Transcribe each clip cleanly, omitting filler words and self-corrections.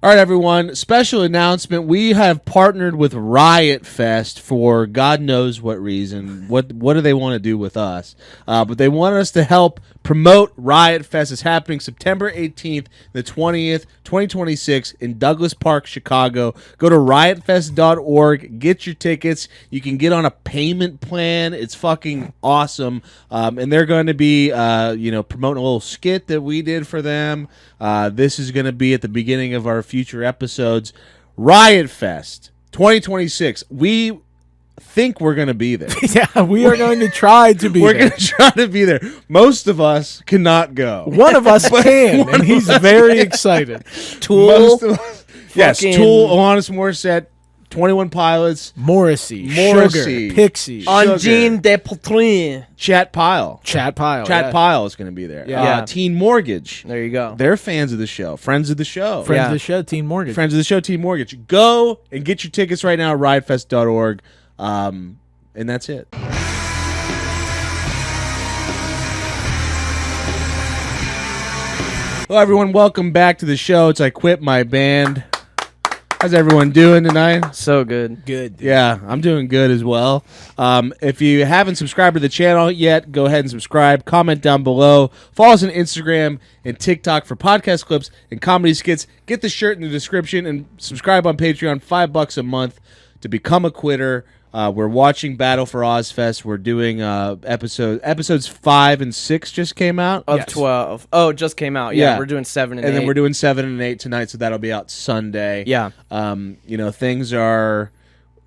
All right, everyone. Special announcement. We have partnered with Riot Fest for God knows what reason. What do they want to do with us? But they want us to help promote Riot Fest. It's happening September 18th, the 20th, 2026 in Douglas Park, Chicago. Go to riotfest.org. Get your tickets. You can get on a payment plan. It's fucking awesome. And they're going to be, promoting a little skit that we did for them. This is going to be at the beginning of our future episodes. Riot Fest 2026. We think we're going to be there. Yeah, we are going to try to be there. We're going to try to be there. Most of us cannot go. One of us can, and he's very excited. Tool. Most of us, yes, Tool, Alanis Morissette, 21 Pilots, Morrissey, Sugar, Pixies, Angine de Poitrine. Chat Pile. Chat Pile is going to be there. Yeah. Teen Mortgage. There you go. They're fans of the show. Friends of the show. Friends of the show, Teen Mortgage. Friends of the show, Teen Mortgage. Go and get your tickets right now at riotfest.org. And that's it. Hello, everyone. Welcome back to the show. It's I Quit My Band. How's everyone doing tonight? So good. Good. Dude. Yeah, I'm doing good as well. If you haven't subscribed to the channel yet, go ahead and subscribe. Comment down below. Follow us on Instagram and TikTok for podcast clips and comedy skits. Get the shirt in the description and subscribe on Patreon. $5 a month to become a quitter. We're watching Battle for Ozfest. We're doing episodes 5 and 6 just came out of 12. Oh, it just came out. Yeah, we're doing 7 and 8. And then we're doing 7 and 8 tonight, so that'll be out Sunday. Yeah. Things are.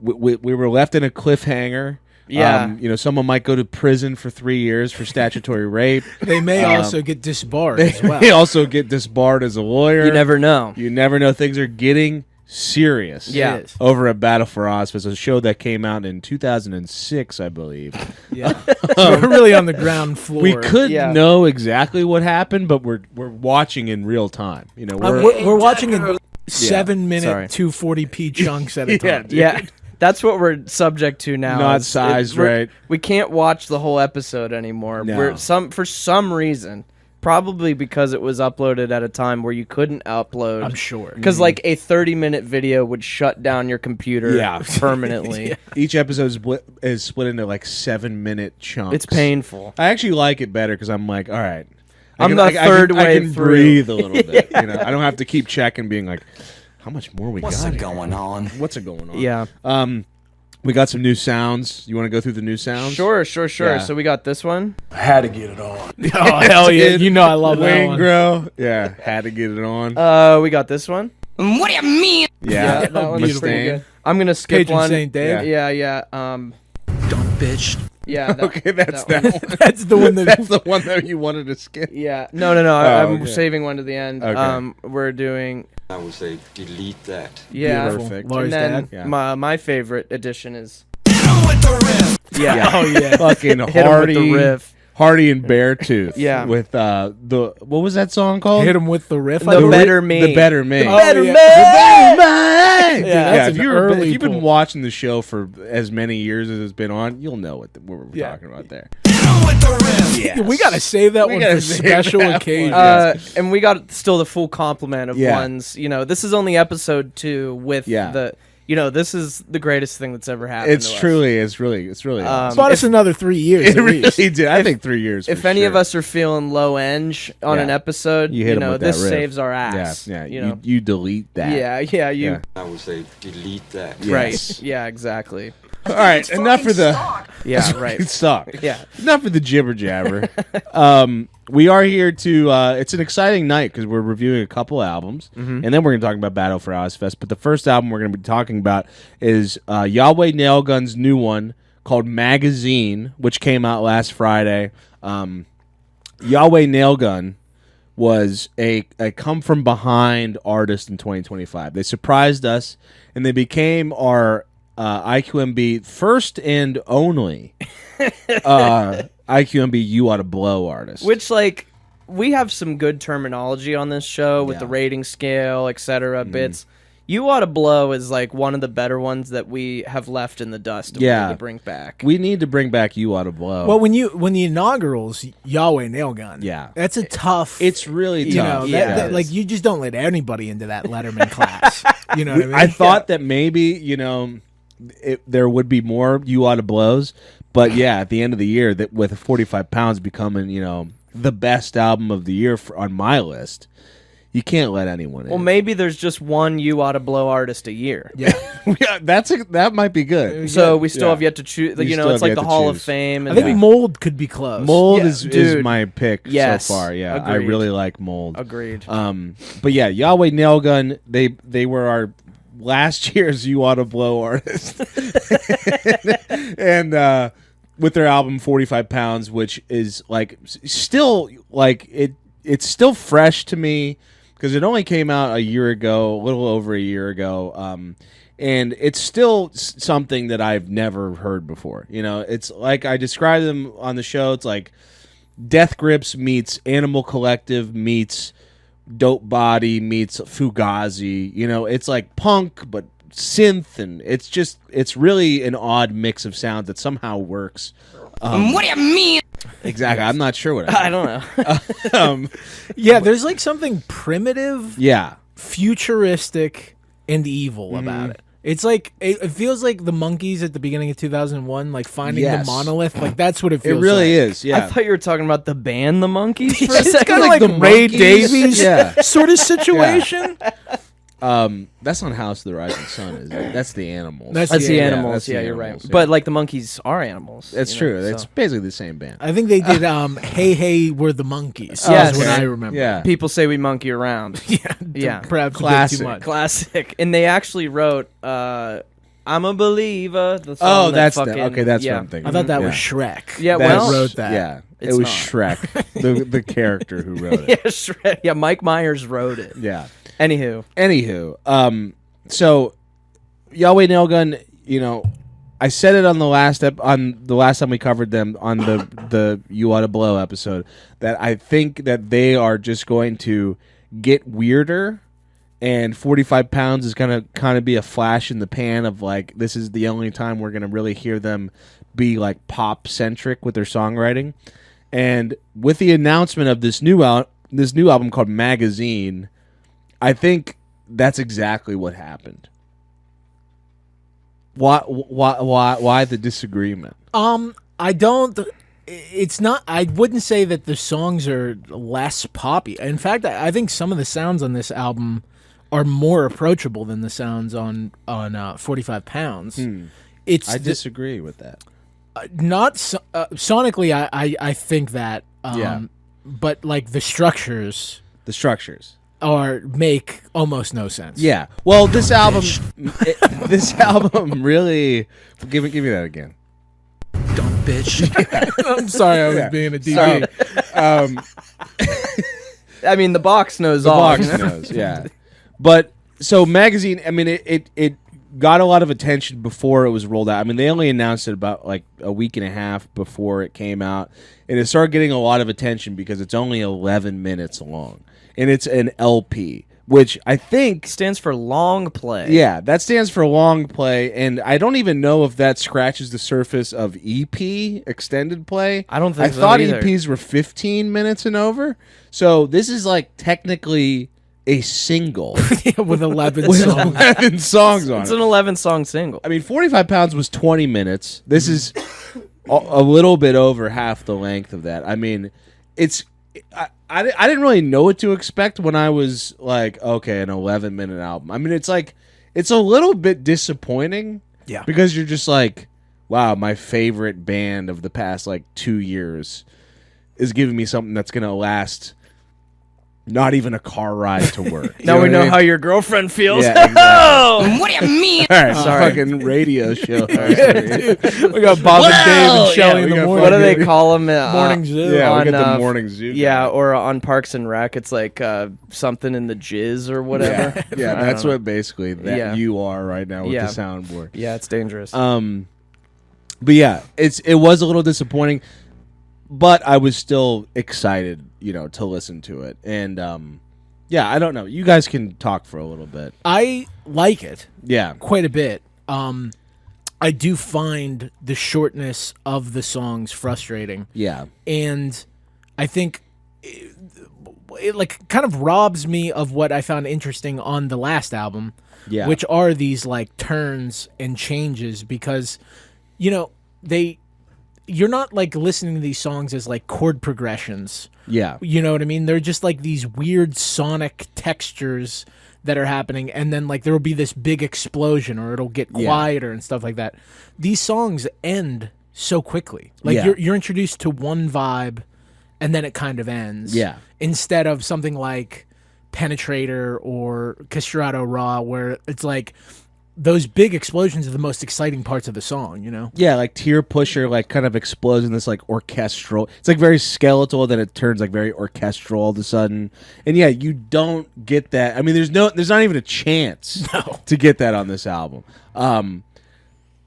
We were left in a cliffhanger. Yeah. Someone might go to prison for 3 years for statutory rape. They may also get disbarred as well. They also get disbarred as a lawyer. You never know. You never know. Things are getting serious. Yeah. Over at Battle for Ozfest, a show that came out in 2006, I believe. Yeah. We're really on the ground floor. We could know exactly what happened, but we're watching in real time. We're watching in 7-minute 240p chunks at a time. Yeah. That's what we're subject to now. Not sized right. We can't watch the whole episode anymore. No. For some reason. Probably because it was uploaded at a time where you couldn't upload. I'm sure. Because like a 30-minute video would shut down your computer permanently. Yeah. Each episode is split into like 7-minute chunks. It's painful. I actually like it better because I'm like, all right. I can breathe a little bit. I don't have to keep checking being like, how much more we got What's going on? What's going on? Yeah. We got some new sounds. You want to go through the new sounds? Sure. Yeah. So we got this one. Had to get it on. Oh, hell yeah. You know I love that one. Grow. Yeah, had to get it on. We got this one. What do you mean? Yeah, that one's pretty good. I'm going to skip Patron one. Saint Dave. Yeah. Dumb bitch. Yeah. Okay, that's that one. That's the one that That's the one that you wanted to skip. Yeah. No. I'm okay. saving one to the end. Okay. We're doing... I would say delete that. Yeah. Perfect. Laura's and then dad. Yeah. my favorite edition is... Yeah. Oh, yeah. Fucking Hit 'em with the riff. Hardy and Beartooth. Yeah. With what was that song called? Hit him with the riff. The Better Me. The Better Me. Oh, Better yeah. Me. Yeah, If that's an if you've been cool. watching the show for as many years as it's been on, you'll know what we're talking about there. Yeah, we got to save that We one gotta for save special that occasions. one. And we got still the full complement of Yeah. ones. This is only episode 2 with the... this is the greatest thing that's ever happened It's to us. it's really Bought us another 3 years it at really least. did. I think 3 years. If for any sure. of us are feeling low end on an episode, you hit 'em with that this riff. saves our ass. Yeah. You You delete that. Yeah. I would say delete that. Yes. Right. Yeah, exactly. All right, enough for the Yeah, right. suck. Yeah. Enough for the jibber jabber. We are here to. It's an exciting night because we're reviewing a couple albums, and then we're going to talk about Battle for Ozfest. But the first album we're going to be talking about is YHWH Nailgun's new one called Magazine, which came out last Friday. YHWH Nailgun was a come from behind artist in 2025. They surprised us, and they became our IQMB first and only IQMB You Oughta Blow artist. Which, we have some good terminology on this show with the rating scale, etc. Bits. You Oughta Blow is like one of the better ones that we have left in the dust. To bring back. We need to bring back You Oughta Blow. Well, when the inaugurals YHWH Nailgun, that's a tough. It's really tough. Like you just don't let anybody into that Letterman class. You know what I mean? I thought that maybe there would be more You Oughta Blows, but at the end of the year, that with 45 Pounds becoming the best album of the year on my list. You can't let anyone in. Well, maybe there's just one You Oughta Blow artist a year. Yeah, that might be good. So we still have yet to choose. It's like the Hall of Fame. I think Mold could be close. Mold is my pick so far. Yeah, agreed. I really like Mold. Agreed. But YHWH Nailgun, they were our last year's You Oughta Blow artist, and with their album 45 Pounds, which is like still like it's still fresh to me. Because it only came out a year ago, a little over a year ago, and it's still something that I've never heard before. It's like I described them on the show. It's like Death Grips meets Animal Collective meets Dope Body meets Fugazi. It's like punk but synth, and it's really an odd mix of sounds that somehow works. What do you mean? Exactly. I'm not sure what I don't know. There's like something primitive, futuristic, and evil about it. It's like it feels like the Monkees at the beginning of 2001, like finding the monolith. Like that's what it feels. It really like. is. Yeah. I thought you were talking about the band, the Monkees. For a It's second. kind of like the Ray Monkees. Davies sort of situation. That's not House of the Rising Sun, is it? That's the Animals. That's the Animals. That's the You're Animals, right. But like the Monkees are animals. That's true. It's basically the same band. I think they did Hey Hey We're the Monkees. Yes. That's what I remember. Yeah. People say we monkey around. Yeah. Perhaps Classic. a bit too much. Classic. And they actually wrote I'm a Believer. The song That's fucking, okay. That's what I'm thinking. I thought that was Shrek. Yeah, that well, wrote that. Yeah, it It's was not. Shrek, the character who wrote it. Yeah, Shrek. Yeah, Mike Myers wrote it. Yeah. Anywho, so YHWH Nailgun, I said it on the last time we covered them on the You Oughta Blow episode that I think that they are just going to get weirder. And 45 Pounds is going to kind of be a flash in the pan of like, this is the only time we're going to really hear them be like pop centric with their songwriting. And with the announcement of this new album called Magazine, I think that's exactly what happened. Why the disagreement? I don't. It's not. I wouldn't say that the songs are less poppy. In fact, I think some of the sounds on this album are more approachable than the sounds on 45 Pounds. I disagree with that. Not sonically, I think that. But like the structures make almost no sense. Yeah. Well, this album, really. Give me that again. Dumb bitch. I'm sorry, I was being a DB. I mean, the box knows The all. box knows, yeah. But so Magazine, I mean, it got a lot of attention before it was rolled out. I mean, they only announced it about like a week and a half before it came out, and it started getting a lot of attention because it's only 11 minutes long, and it's an LP, which I think stands for long play. Yeah, that stands for long play, and I don't even know if that scratches the surface of EP, extended play. I don't think so thought either. EPs were 15 minutes and over, so this is like technically a single with 11 with songs. 11 songs on It's it. an 11-song single. I mean, 45 Pounds was 20 minutes. This is a little bit over half the length of that. I mean, it's I didn't really know what to expect when I was like, okay, an 11-minute album. I mean, it's like it's a little bit disappointing. Yeah. Because you're just like, wow, my favorite band of the past like 2 years is giving me something that's going to last not even a car ride to work. You Now we what I know mean? how your girlfriend feels. Yeah, exactly. What do you mean? All right, Sorry. fucking radio show. We got Bob and Dave and Shelly in the morning. What do they call them? Morning Zoo. Yeah, on, we got the morning zoo. Yeah, or on Parks and Rec, it's like something in the jizz or whatever. Yeah, I that's don't know. what basically that you are right now with the soundboard. Yeah, it's dangerous. But yeah, it was a little disappointing, but I was still excited, to listen to it. And Yeah, I don't know. You guys can talk for a little bit. I like it. Yeah. Quite a bit. I do find the shortness of the songs frustrating. Yeah. And I think it like kind of robs me of what I found interesting on the last album, which are these like turns and changes because, you're not like listening to these songs as like chord progressions. Yeah. You know what I mean? They're just like these weird sonic textures that are happening, and then like there will be this big explosion or it'll get quieter and stuff like that. These songs end so quickly. Like you're introduced to one vibe and then it kind of ends. Yeah. Instead of something like Penetrator or Castrato Raw where it's like those big explosions are the most exciting parts of the song, Yeah, like Tear Pusher like kind of explodes in this like orchestral. It's like very skeletal, then it turns like very orchestral all of a sudden. And yeah, you don't get that. I mean, there's not even a chance to get that on this album.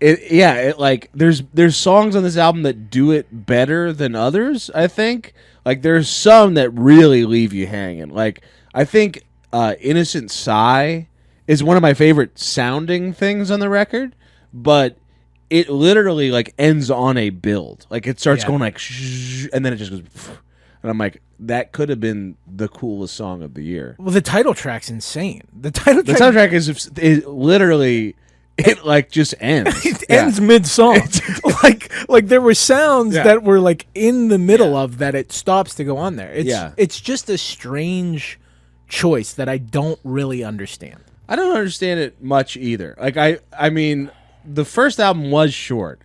There's songs on this album that do it better than others, I think. Like there's some that really leave you hanging. Like I think Innocent Sigh is one of my favorite sounding things on the record, but it literally like ends on a build. Like it starts going like shh, and then it just goes and I'm like, that could have been the coolest song of the year. Well, the title track's insane. The soundtrack is literally it like just ends. It ends mid-song. like there were sounds that were like in the middle of that it stops to go on there. It's just a strange choice that I don't really understand. I don't understand it much either. Like I mean, the first album was short,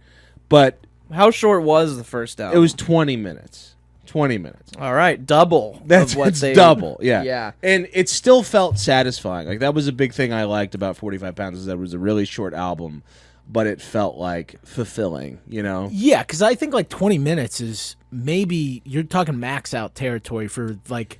but how short was the first album? It was 20 minutes. 20 minutes. All right, double. That's of what they double. Yeah, yeah. And it still felt satisfying. Like that was a big thing I liked about 45 Pounds is that it was a really short album, but it felt like fulfilling. Yeah, because I think like 20 minutes is maybe you're talking max out territory for like.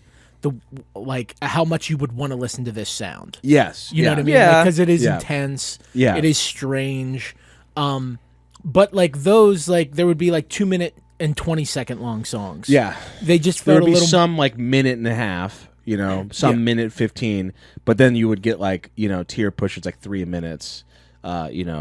How much you would want to listen to this sound. Yes. You know what I mean? Yeah. Because it is intense. Yeah. It is strange. But like those, like there would be like 2-minute and 20-second long songs. Yeah. They just there felt would a be little... some like minute and a half, some minute 15, but then you would get like, Tear Pusher's like 3 minutes, Blackouts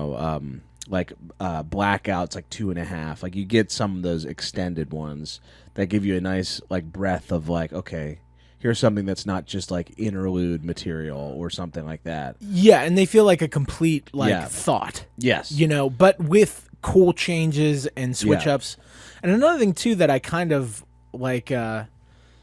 like 2.5. Like you get some of those extended ones that give you a nice like breath of like, okay, here's something that's not just like interlude material or something like that. Yeah, and they feel like a complete thought. Yes. But with cool changes and switch ups. And another thing too that I kind of like and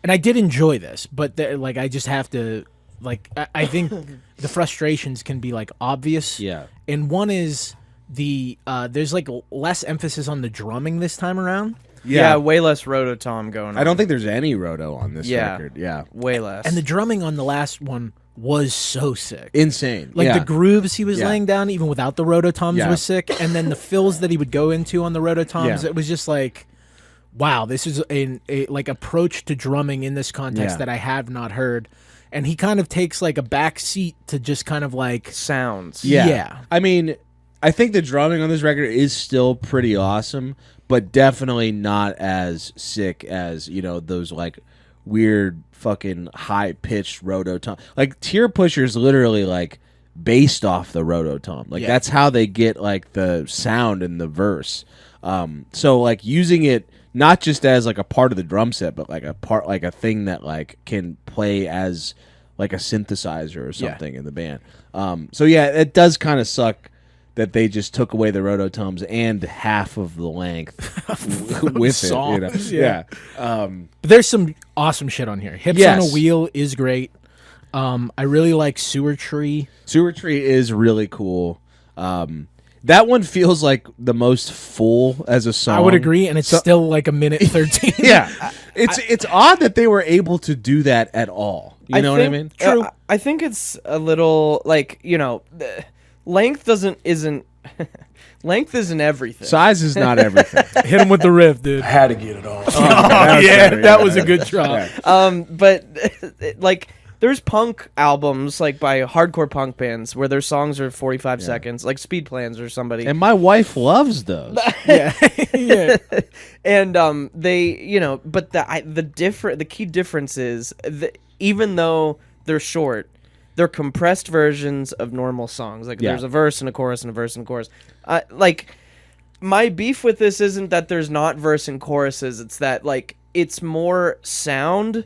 I did enjoy this, but I just have to like I think the frustrations can be like obvious. Yeah. And one is there's like less emphasis on the drumming this time around. Yeah, way less rototom going on. I don't think there's any roto on this record. Yeah. Way less. And the drumming on the last one was so sick. Insane. Like the grooves he was laying down, even without the rototoms, was sick. And then the fills that he would go into on the rototoms, it was just like, wow, this is a like approach to drumming in this context that I have not heard. And he kind of takes like a back seat to just kind of like sounds. Yeah. I mean, I think the drumming on this record is still pretty awesome, but definitely not as sick as, those like weird fucking high-pitched rototom. Like Tear Pusher's literally like based off the rototom. Like that's how they get like the sound in the verse. So like using it not just as like a part of the drum set, but like a thing that like can play as like a synthesizer or something in the band. So yeah, it does kind of suck that they just took away the rototoms and half of the length with songs, it. But there's some awesome shit on here. Hips on a Wheel is great. I really like Sewer Tree. Sewer Tree is really cool. That one feels like the most full as a song. I would agree, and it's still like a minute 13. It's odd that they were able to do that at all. You know what I mean? True. I think it's a little like length isn't length isn't everything. Size is not everything. Hit him with the riff, dude. I had to get it off. That was a good drop. But like there's punk albums like by hardcore punk bands where their songs are 45 seconds, like Speed Plans or somebody. And my wife loves those. And they, but the key difference is that even though they're short. They're compressed versions of normal songs. Like, Yeah. there's a verse and a chorus and a verse and a chorus. Like, my beef with this isn't that there's not verse and choruses. It's that, like, it's more sound.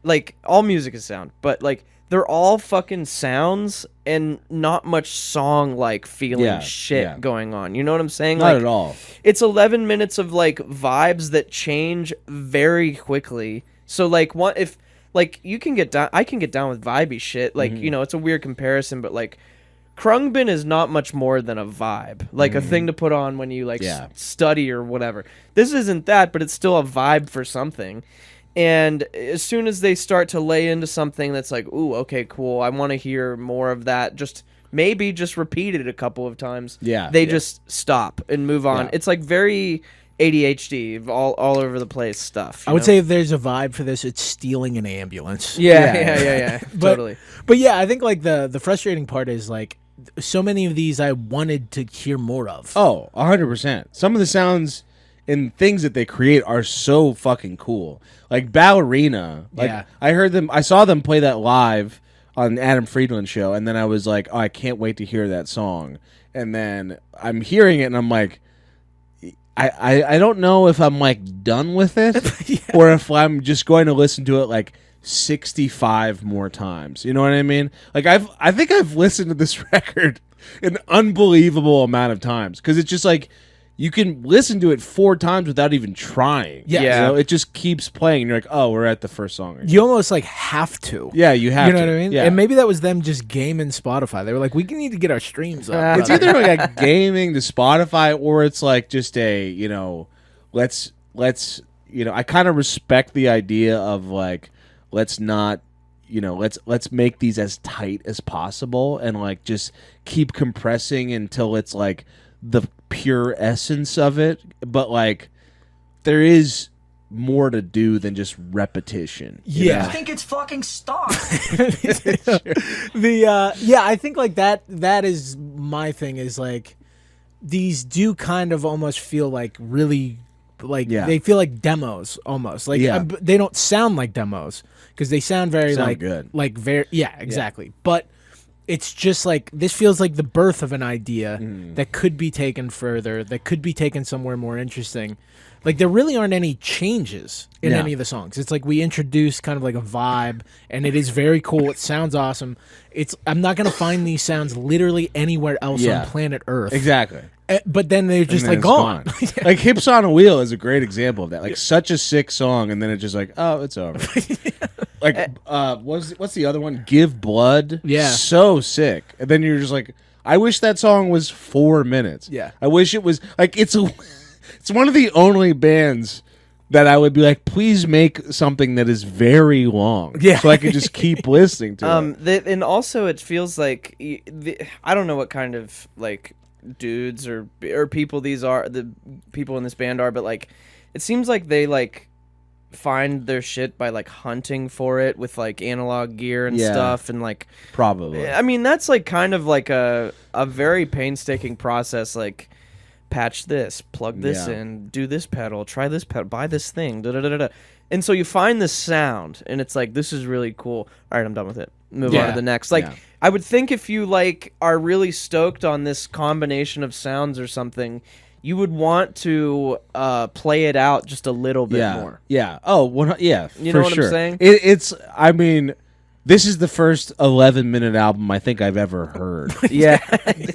Like, all music is sound. But, like, they're all fucking sounds and not much song-like feeling shit going on. You know what I'm saying? Not like, at all. It's 11 minutes of, like, vibes that change very quickly. So, like, if... Like, you can get down... I can get down with vibey shit. Like, you know, it's a weird comparison, but, like, Krungbin is not much more than a vibe. Like, a thing to put on when you, like, study or whatever. This isn't that, but it's still a vibe for something. And as soon as they start to lay into something that's like, ooh, okay, cool, I want to hear more of that, just maybe just repeat it a couple of times. Yeah. They just stop and move on. Yeah. It's, like, very... ADHD, all over the place stuff. I would say if there's a vibe for this, it's stealing an ambulance. Yeah. Totally. But yeah, I think like the frustrating part is like so many of these I wanted to hear more of. Oh, 100%. Some of the sounds and things that they create are so fucking cool. Like Ballerina. Like, Yeah. I saw them play that live on Adam Friedland's show, and then I was like, oh, I can't wait to hear that song. And then I'm hearing it, and I'm like, I don't know if I'm like done with it or if I'm just going to listen to it like 65 more times. You know what I mean? Like I think I've listened to this record an unbelievable amount of times because it's just like you can listen to it 4 times without even trying. Yeah. You know, it just keeps playing and you're like, oh, we're at the first song again. You almost like have to. Yeah, you have to. You know what I mean? Yeah. And maybe that was them just gaming Spotify. They were like, we need to get our streams up. It's either like a gaming to Spotify or it's like just a, you know, let's you know, I kind of respect the idea of like let's not, you know, let's make these as tight as possible and like just keep compressing until it's like the pure essence of it, but like there is more to do than just repetition. Yeah. I think it's fucking stop. I think like that is my thing is like these do kind of almost feel like really like they feel like demos almost like they don't sound like demos because they sound very Sound like good. like very exactly but it's just like this feels like the birth of an idea that could be taken further, that could be taken somewhere more interesting. Like there really aren't any changes in any of the songs. It's like we introduced kind of like a vibe, and it is very cool. It sounds awesome. I'm not gonna find these sounds literally anywhere else on planet Earth. Exactly. But then they're just And then like it's gone. Like Hips on a Wheel is a great example of that. Like such a sick song, and then it's just like, oh, it's over. Like, what's the other one? Give Blood. Yeah. So sick. And then you're just like, I wish that song was 4 minutes. Yeah. I wish it was like it's one of the only bands that I would be like, please make something that is very long. Yeah. So I could just keep listening to it. And also it feels like I don't know what kind of like dudes or people these are, the people in this band are, but like it seems like they like find their shit by like hunting for it with like analog gear and stuff, and like Probably. I mean that's like kind of like a very painstaking process, like patch this, plug this in, do this pedal, try this pedal, buy this thing, da da da da. And so you find this sound, and it's like, this is really cool. All right, I'm done with it. Move on to the next. Like, I would think if you like are really stoked on this combination of sounds or something, you would want to play it out just a little bit more. Yeah. Oh, yeah. You for know what sure. I'm saying? It's. I mean, this is the first 11-minute album I think I've ever heard. Yeah.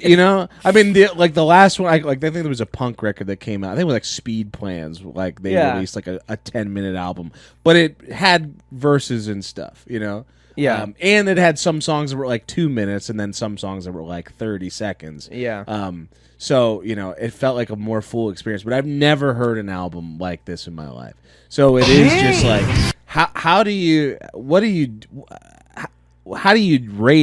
You know, I mean, the last one, I think there was a punk record that came out. I think it was like Speed Plans. Like they released like a 10-minute album, but it had verses and stuff. You know. Yeah. And it had some songs that were like 2 minutes, and then some songs that were like 30 seconds. Yeah. So, you know, it felt like a more full experience, but I've never heard an album like this in my life. So it is just like, how do you rate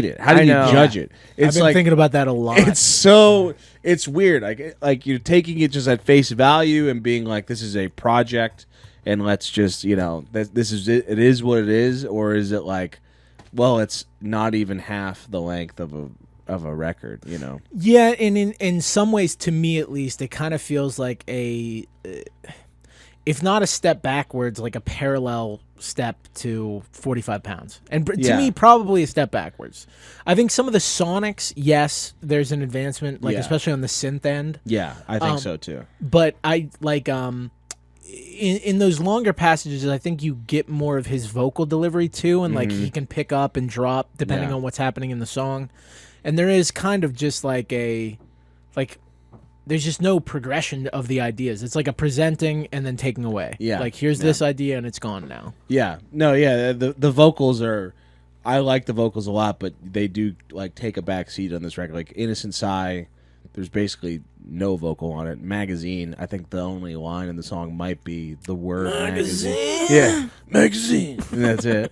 it? How do you judge it? I've It's been like, thinking about that a lot. it's weird. Like you're taking it just at face value and being like, this is a project and let's just, you know, this is it. It is what it is. Or is it like, well, it's not even half the length of a record, you know? Yeah, and in some ways, to me at least, it kind of feels like if not a step backwards, like a parallel step to 45 pounds. And to Yeah. me, probably a step backwards. I think some of the sonics, yes, there's an advancement, like Yeah. especially on the synth end. Yeah, I think so too. But I like in those longer passages, I think you get more of his vocal delivery too, and like he can pick up and drop depending Yeah. on what's happening in the song. And there is kind of just like there's just no progression of the ideas. It's like a presenting and then taking away. Yeah. Like here's this idea and it's gone now. Yeah, no, yeah, the vocals are. I like the vocals a lot, but they do like take a back seat on this record. Like Innocent Sigh, there's basically no vocal on it. Magazine, I think the only line in the song might be the word magazine. Yeah, magazine, and that's it.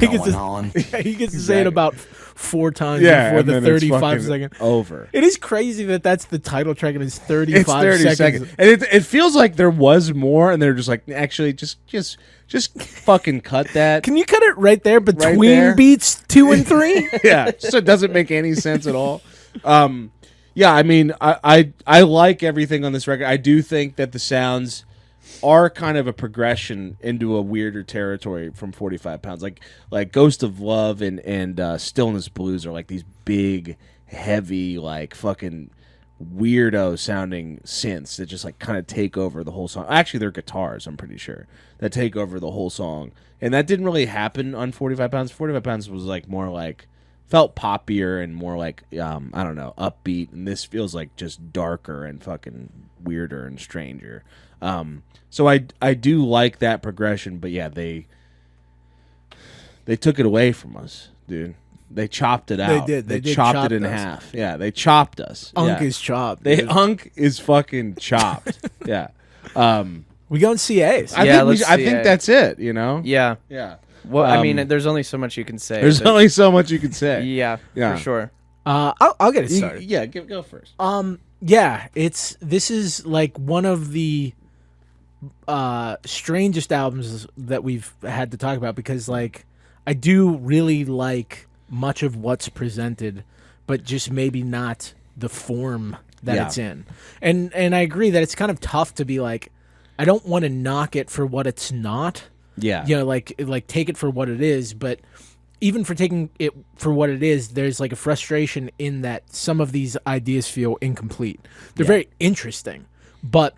He gets to, Holland. he gets to say it about 4 times Yeah, before and the then it's 35 fucking second. over. It is crazy that that's the title track and it's 35 It's 30 seconds. And it feels like there was more, and they're just like, actually, just fucking cut that. Can you cut it right there between there? beats 2 and 3? Yeah, so it doesn't make any sense at all. Yeah, I mean, I like everything on this record. I do think that the sounds are kind of a progression into a weirder territory from 45 pounds. Like Ghost of Love and Stillness Blues are like these big, heavy, like fucking weirdo sounding synths that just like kind of take over the whole song. Actually, they're guitars, I'm pretty sure, that take over the whole song. And that didn't really happen on 45 pounds. 45 pounds was like more like, felt poppier and more like, I don't know, upbeat. And this feels like just darker and fucking weirder and stranger. So I do like that progression, but yeah, they took it away from us, dude. They chopped it out. They did chopped chop it in us. half. Yeah, they chopped us. Unk yeah. is chopped. They dude. Unk is fucking chopped. Yeah. We going CAs. I Yeah, think let's I see think it. that's it. You know. Yeah. Yeah. Well, I mean, there's only so much you can say. There's only so much you can say. Yeah, Yeah. for sure. I'll get it started. Yeah. Go first. Yeah, this is like one of the strangest albums that we've had to talk about because like I do really like much of what's presented, but just maybe not the form that Yeah. it's in. And I agree that it's kind of tough to be like, I don't want to knock it for what it's not. Yeah. You know, like take it for what it is, but even for taking it for what it is, there's like a frustration in that some of these ideas feel incomplete. They're very interesting, but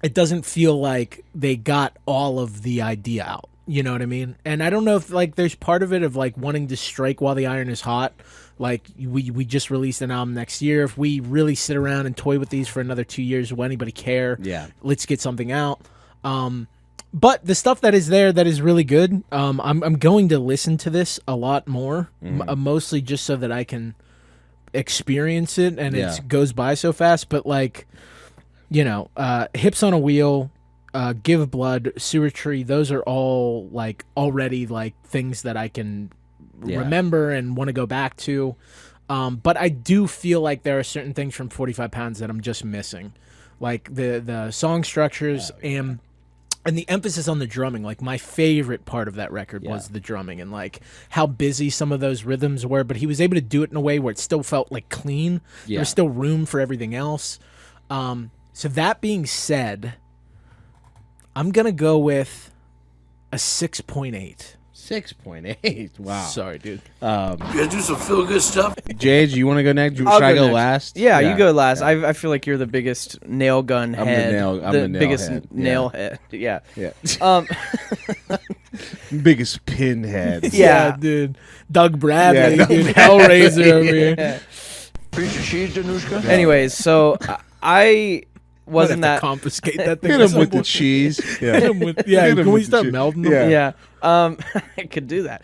it doesn't feel like they got all of the idea out. You know what I mean? And I don't know if like there's part of it of like wanting to strike while the iron is hot. Like we just released an album next year. If we really sit around and toy with these for another 2 years, will anybody care? Yeah. Let's get something out. But the stuff that is there that is really good, I'm going to listen to this a lot more, mostly just so that I can experience it, and Yeah. it goes by so fast. But like, you know, Hips on a Wheel, Give Blood, Sewer Tree, those are all like already like things that I can remember and want to go back to. But I do feel like there are certain things from 45 Pounds that I'm just missing, like the song structures and the emphasis on the drumming. Like my favorite part of that record was the drumming and like how busy some of those rhythms were, but he was able to do it in a way where it still felt like clean. Yeah. There's still room for everything else. So that being said, I'm going to go with a 6.8. 6.8. Wow. Sorry, dude. You guys do some feel good stuff. Jay, do you want to go next? Should I'll I go go next. last? Yeah, you go last. I feel like you're the biggest nail gun I'm the head. nail- I'm the nail biggest head. nail head. Yeah. Yeah. Um, Biggest pinhead. Yeah. dude. Doug Bradley, Yeah, Doug dude. Hellraiser over here. yeah. Piece of cheese, Danushka. Anyways, so I Might wasn't have to that. confiscate that thing. Hit at him some with the point. cheese. Yeah. Hit him with, yeah, Hit him can we with the start cheese. melding them? Yeah. Yeah. I could do that.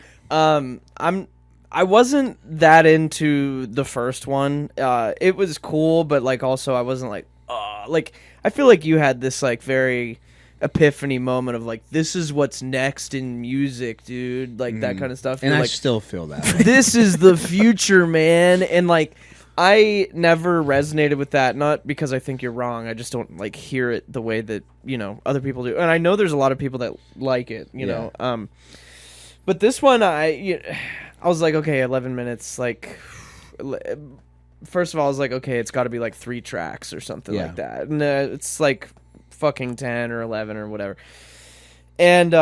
I wasn't that into the first one. It was cool, but like also I wasn't like I feel like you had this like very epiphany moment of like, this is what's next in music, dude, like that kind of stuff. And You're I like, still feel that. this is the future, man. And like, I never resonated with that, not because I think you're wrong. I just don't like hear it the way that, you know, other people do. And I know there's a lot of people that like it, you know. But this one, I was like, okay, 11 minutes. Like, first of all, I was like, okay, it's got to be like 3 tracks or something like that. And it's like fucking 10 or 11 or whatever. And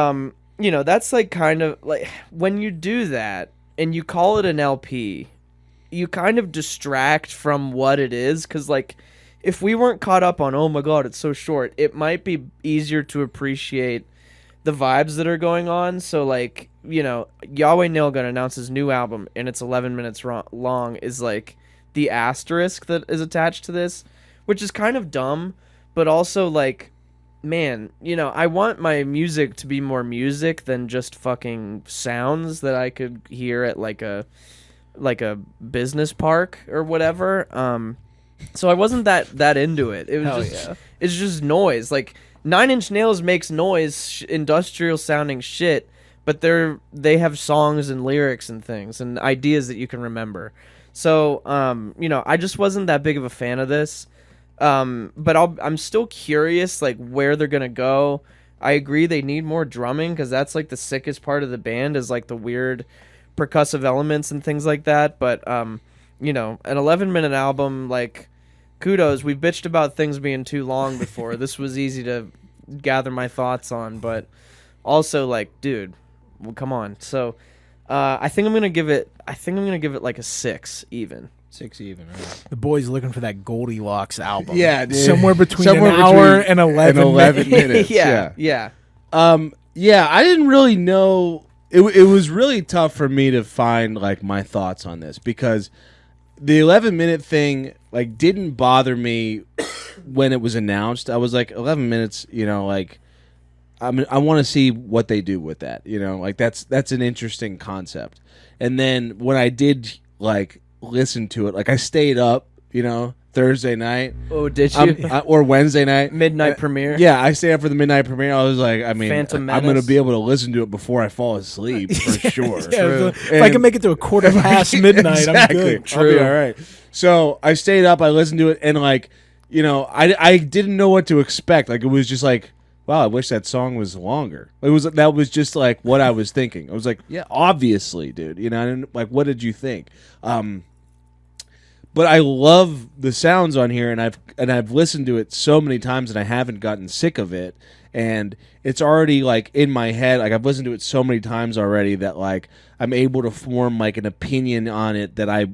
you know, that's like kind of like when you do that and you call it an LP, you kind of distract from what it is, cuz like if we weren't caught up on, oh my god, it's so short, it might be easier to appreciate the vibes that are going on. So like, you know, YHWH Nailgun announces new album and it's 11 minutes long is like the asterisk that is attached to this, which is kind of dumb, but also like, man, you know, I want my music to be more music than just fucking sounds that I could hear at like a business park or whatever. So I wasn't that into it. It was it's just noise. Like Nine Inch Nails makes noise, industrial sounding shit, but they have songs and lyrics and things and ideas that you can remember. So you know, I just wasn't that big of a fan of this. But I'm still curious like where they're gonna go. I agree they need more drumming, because that's like the sickest part of the band is like the weird percussive elements and things like that. But you know, an 11-minute album, like, kudos. We've bitched about things being too long before. This was easy to gather my thoughts on, but also like, dude, well, come on. So I think I'm gonna give it like a 6 even. 6 even. Right. The boy's looking for that Goldilocks album. Yeah, dude. Somewhere between an hour and 11 minutes. Yeah. Yeah, I didn't really know. It was really tough for me to find like my thoughts on this, because the 11-minute thing like didn't bother me when it was announced. I was like, 11 minutes, you know, like I want to see what they do with that, you know, like that's an interesting concept. And then when I did like listen to it, like I stayed up, you know, Thursday night. Oh, did you? Or Wednesday night. Midnight premiere. Yeah, I stayed up for the midnight premiere. I was like, I mean, Phantom I'm going to Menace. be able to listen to it before I fall asleep, for sure. Yeah, if I can make it to a quarter past midnight, I'm good. I'll be all right. So I stayed up, I listened to it, and like, you know, I didn't know what to expect. Like, it was just like, wow, I wish that song was longer. That was just like what I was thinking. I was like, yeah, obviously, dude. You know, and like, what did you think? But I love the sounds on here, and I've listened to it so many times, and I haven't gotten sick of it. And it's already like in my head. Like, I've listened to it so many times already that like I'm able to form like an opinion on it that I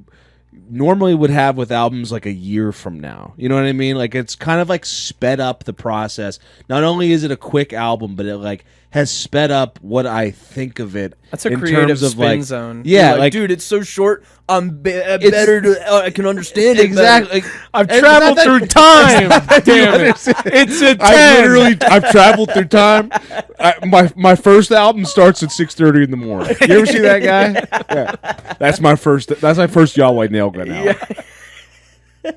normally would have with albums like a year from now. You know what I mean? Like, it's kind of like sped up the process. Not only is it a quick album, but it like has sped up what I think of it. That's a in creative terms of, spin like, zone. Yeah, You're like, dude, it's so short. I'm better to. I can understand it. exactly. Like, I've traveled through time. Damn it. It's a 10. I've traveled through time. My first album starts at 6:30 in the morning. You ever see that guy? Yeah. That's my first YHWH Nailgun album. Yeah.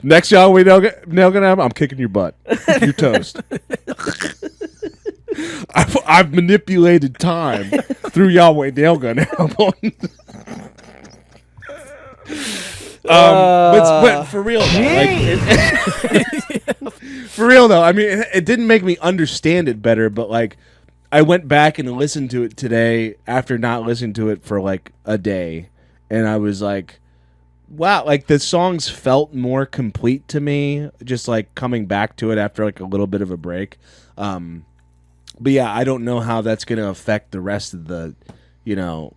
Next YHWH Nailgun album, I'm kicking your butt. You're toast. I've manipulated time through YHWH Nailgun album. But for real though, like, for real though, I mean, it didn't make me understand it better, but like, I went back and listened to it today after not listening to it for like a day, and I was like, wow, like the songs felt more complete to me, just like coming back to it after like a little bit of a break. But yeah, I don't know how that's going to affect the rest of the, you know,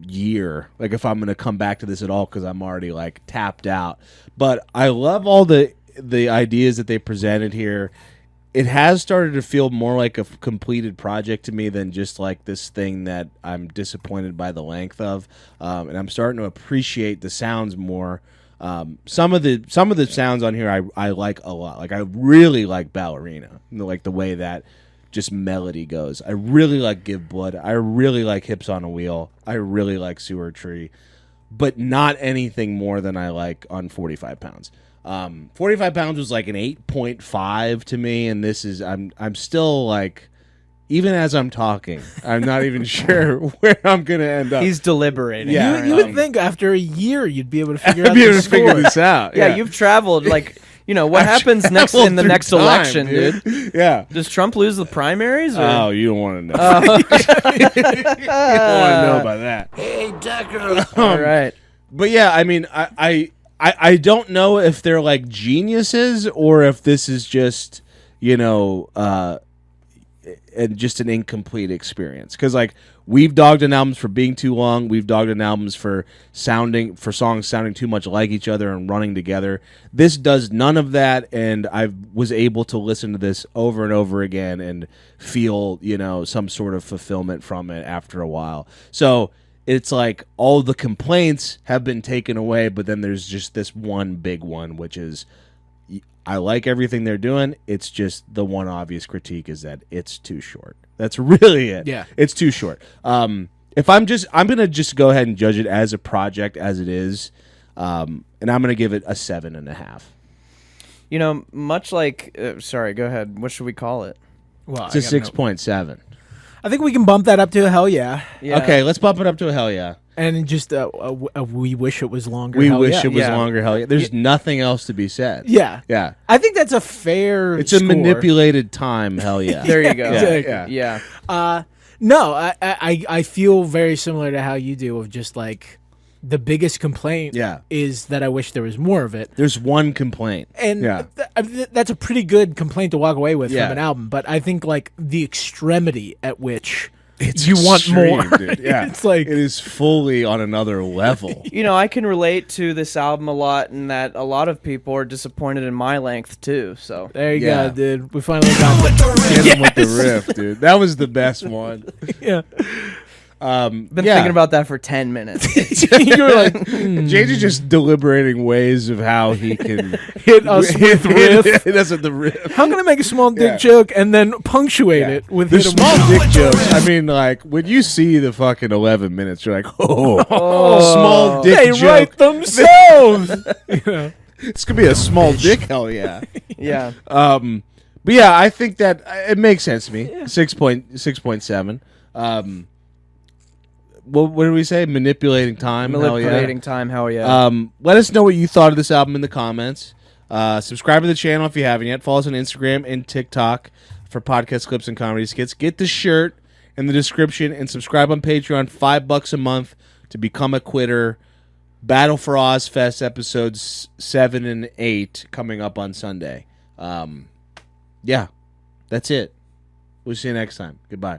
year. Like, if I'm going to come back to this at all, because I'm already like tapped out. But I love all the ideas that they presented here. It has started to feel more like a completed project to me than just like this thing that I'm disappointed by the length of. And I'm starting to appreciate the sounds more. Some of the sounds on here I like a lot. Like, I really like Ballerina, like the way that just melody goes. I really like Give Blood. I really like Hips on a Wheel. I really like Sewer Tree, but not anything more than I like on 45 Pounds. 45 Pounds was like an 8.5 to me, and this is I'm still like, even as I'm talking, I'm not even sure where I'm gonna end up. He's deliberating. Yeah, You would think after a year you'd be able to figure out I'd be able the to figure score. this out. Yeah, you've traveled like. You know, what happens next in the next election, dude? Yeah. Does Trump lose the primaries? Or? Oh, you don't want to know. You don't want to know about that. Hey, Decker. All right. But yeah, I mean, I don't know if they're like geniuses or if this is just, and just an incomplete experience. Because like we've dogged on albums for being too long, we've dogged on albums for songs sounding too much like each other and running together. This does none of that, and I was able to listen to this over and over again and feel some sort of fulfillment from it after a while. So it's like all the complaints have been taken away, but then there's just this one big one, which is I like everything they're doing. It's just the one obvious critique is that it's too short. That's really it. Yeah. It's too short. If I'm going to just go ahead and judge it as a project as it is. And I'm going to give it a 7.5. Much like, sorry, go ahead. What should we call it? Well, It's a 6.7. I think we can bump that up to a hell yeah. Yeah. Okay, let's bump it up to a hell yeah. And just we wish it was longer. We hell wish yeah. it was Yeah. longer hell yeah. There's nothing else to be said. Yeah. Yeah. I think that's a fair It's a score. manipulated time, hell yeah. There you go. Exactly. Yeah. No, I feel very similar to how you do of just like the biggest complaint is that I wish there was more of it. There's one complaint. And that's a pretty good complaint to walk away with Yeah. from an album. But I think like the extremity at which It's you want extreme, more. dude. Yeah. It's like it is fully on another level. I can relate to this album a lot, and that a lot of people are disappointed in my length too. So there you Yeah. go, dude. We finally got Hit him with the riff, dude. That was the best one. yeah. been thinking about that for 10 minutes. You were like JJ just deliberating ways of how he can hit us with riff. hit us with the riff. How can I make a small dick Yeah. joke and then punctuate it with The hit 'em small with- dick jokes. I mean, like when you see the fucking 11 minutes, you're like, small dick They joke. write themselves. It's gonna be a small dick, hell yeah. Yeah. But yeah, I think that it makes sense to me. 6.7. What did we say? Manipulating time. Manipulating time, hell yeah. Let us know what you thought of this album in the comments. Subscribe to the channel if you haven't yet. Follow us on Instagram and TikTok for podcast clips and comedy skits. Get the shirt in the description and subscribe on Patreon. $5 a month to become a quitter. Battle for Ozfest episodes 7 and 8 coming up on Sunday. Yeah, that's it. We'll see you next time. Goodbye.